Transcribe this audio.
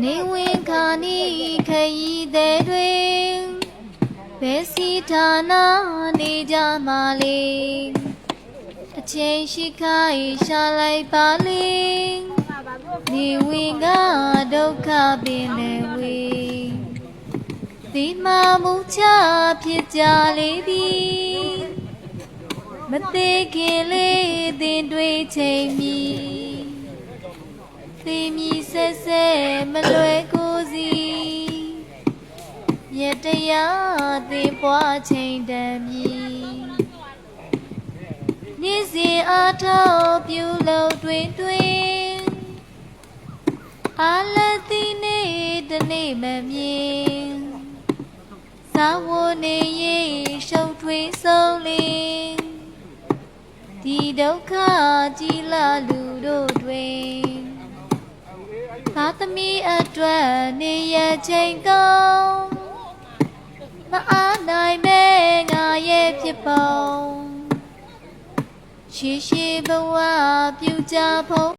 နေဝင်ခါနီခရီးသည်တွေဘယ်စီဌာနနေကြမှာလေအချိန်ရှိခိုင်းရှာလိုက်ပါလေနေဝင်ကဒုက္ခပင်လေဝေဒီမှာမူချဖြစ်ကြလေပြီမသေးခင်လေးတင်တွေးချိန်မီသေမီဆက်ဆက်မလွယ်ကိုစီရတရားသေပွားချိန်တည်းမီနေ့စဉ်အားထုတ်ပြုလုပ်တွင်အားလက်သီးနေ့တနေ့မမြင်သာဝနေရေးရှုပ်ထွေးဆုံးလင်းဒီဒုက္ခကြီးလာလူတို့တွင်သာသမီအတွက်နေရချိန်ကောင်းမအားနိုင်မဲငါရဲ့ဖြစ်ပုံရှိရှိဘဝပြုကြဖို့